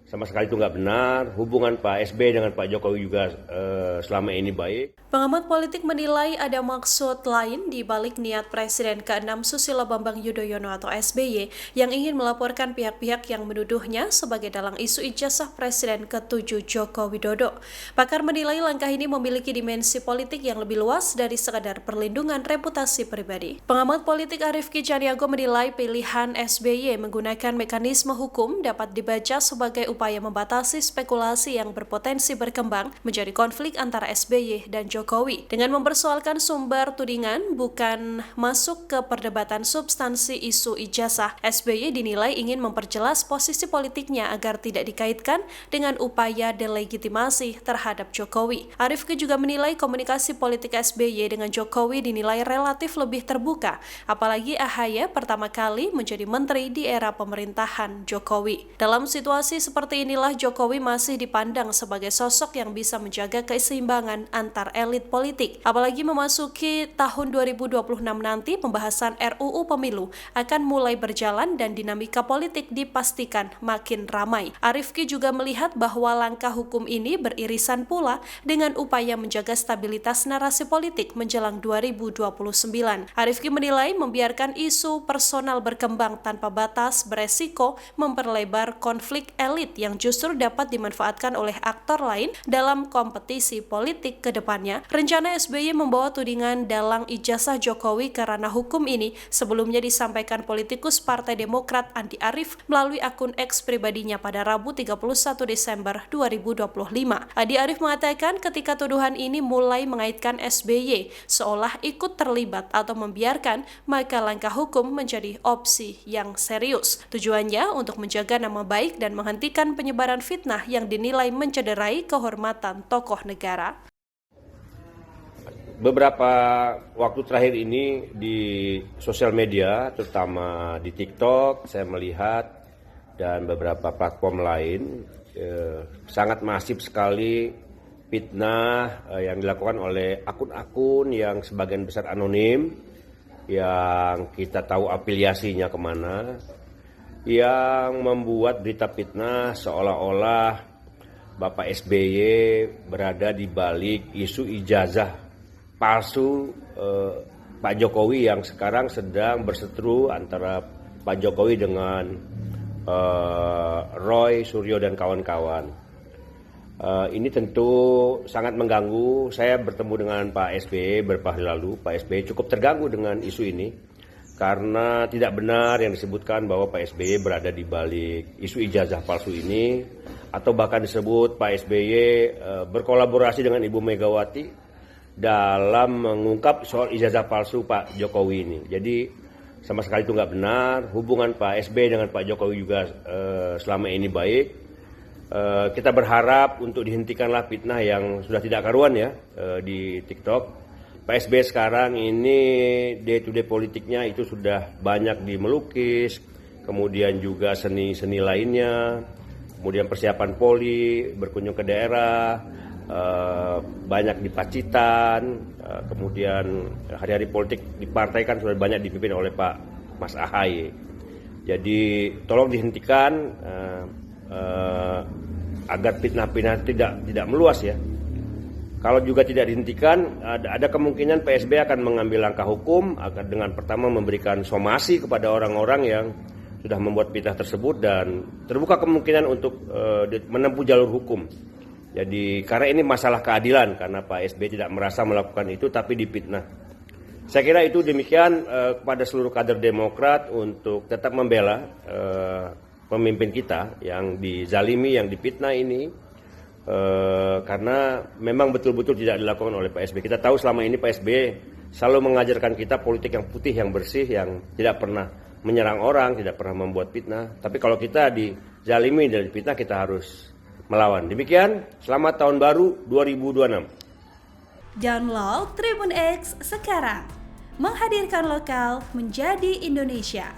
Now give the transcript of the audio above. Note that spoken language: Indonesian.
sama sekali itu nggak benar. Hubungan Pak SBY dengan Pak Jokowi juga selama ini baik. Pengamat politik menilai ada maksud lain di balik niat Presiden ke-6 Susilo Bambang Yudhoyono atau SBY yang ingin melaporkan pihak-pihak yang menuduhnya sebagai dalang isu ijazah Presiden ke-7 Joko Widodo. Pakar menilai langkah ini memiliki dimensi politik yang lebih luas dari sekadar perlindungan reputasi pribadi. Pengamat politik Arifki Caniago menilai pilihan SBY menggunakan mekanisme hukum dapat dibaca sebagai upaya membatasi spekulasi yang berpotensi berkembang menjadi konflik antara SBY dan Jokowi. Dengan mempersoalkan sumber tudingan bukan masuk ke perdebatan substansi isu ijazah, SBY dinilai ingin memperjelas posisi politiknya agar tidak dikaitkan dengan upaya delegitimasi terhadap Jokowi. Arifki juga menilai komunikasi politik SBY dengan Jokowi dinilai relatif lebih terbuka, apalagi AHY pertama kali menjadi menteri di era pemerintahan Jokowi. Dalam situasi seperti inilah Jokowi masih dipandang sebagai sosok yang bisa menjaga keseimbangan antar elit politik. Apalagi memasuki tahun 2026 nanti, pembahasan RUU Pemilu akan mulai berjalan dan dinamika politik dipastikan makin ramai. Arifki juga melihat bahwa langkah hukum ini beririsan pula dengan upaya menjaga stabilitas narasi politik menjelang 2029. Arifki menilai membiarkan isu personal berkembang tanpa batas beresiko memperlebar konflik elit yang justru dapat dimanfaatkan oleh aktor lain dalam kompetisi politik ke depannya. Rencana SBY membawa tudingan dalang ijazah Jokowi ke ranah hukum ini sebelumnya disampaikan politikus Partai Demokrat Andi Arief melalui akun X pribadinya pada Rabu 31 Desember 2025. Andi Arief mengatakan ketika tuduhan ini mulai mengaitkan SBY seolah ikut terlibat atau membiarkan, maka langkah hukum menjadi opsi yang serius. Tujuannya untuk menjaga nama baik dan menghentikan penyebaran fitnah yang dinilai mencederai kehormatan tokoh negara. Beberapa waktu terakhir ini di sosial media, terutama di TikTok, saya melihat dan beberapa platform lain sangat masif sekali fitnah yang dilakukan oleh akun-akun yang sebagian besar anonim, yang kita tahu afiliasinya kemana, yang membuat berita fitnah seolah-olah Bapak SBY berada di balik isu ijazah palsu Pak Jokowi yang sekarang sedang berseteru antara Pak Jokowi dengan Roy Suryo dan kawan-kawan. Ini tentu sangat mengganggu. Saya bertemu dengan Pak SBY beberapa hari lalu. Pak SBY cukup terganggu dengan isu ini karena tidak benar yang disebutkan bahwa Pak SBY berada di balik isu ijazah palsu ini, atau bahkan disebut Pak SBY berkolaborasi dengan Ibu Megawati dalam mengungkap soal ijazah palsu Pak Jokowi ini. Jadi sama sekali itu nggak benar. Hubungan Pak SBY dengan Pak Jokowi juga selama ini baik. Kita berharap untuk dihentikanlah fitnah yang sudah tidak karuan ya di TikTok. Pak SBY sekarang ini day to day politiknya itu sudah banyak di melukis, kemudian juga seni-seni lainnya, kemudian persiapan poli, berkunjung ke daerah, banyak di Pacitan, kemudian hari-hari politik di partai kan sudah banyak dipimpin oleh Pak Mas AHY. Jadi tolong dihentikan agar fitnah-fitnah tidak meluas ya. Kalau juga tidak dihentikan, ada kemungkinan PSB akan mengambil langkah hukum akan dengan pertama memberikan somasi kepada orang-orang yang sudah membuat fitnah tersebut dan terbuka kemungkinan untuk menempuh jalur hukum. Jadi karena ini masalah keadilan, karena Pak SBY tidak merasa melakukan itu tapi difitnah. Saya kira itu demikian kepada seluruh kader Demokrat untuk tetap membela pemimpin kita yang dizalimi, yang difitnah ini, karena memang betul-betul tidak dilakukan oleh Pak SBY. Kita tahu selama ini Pak SBY selalu mengajarkan kita politik yang putih, yang bersih, yang tidak pernah menyerang orang, tidak pernah membuat fitnah. Tapi kalau kita dizalimi dan difitnah, kita harus melawan. Demikian, selamat tahun baru 2026. Download Tribun X sekarang, menghadirkan lokal menjadi Indonesia.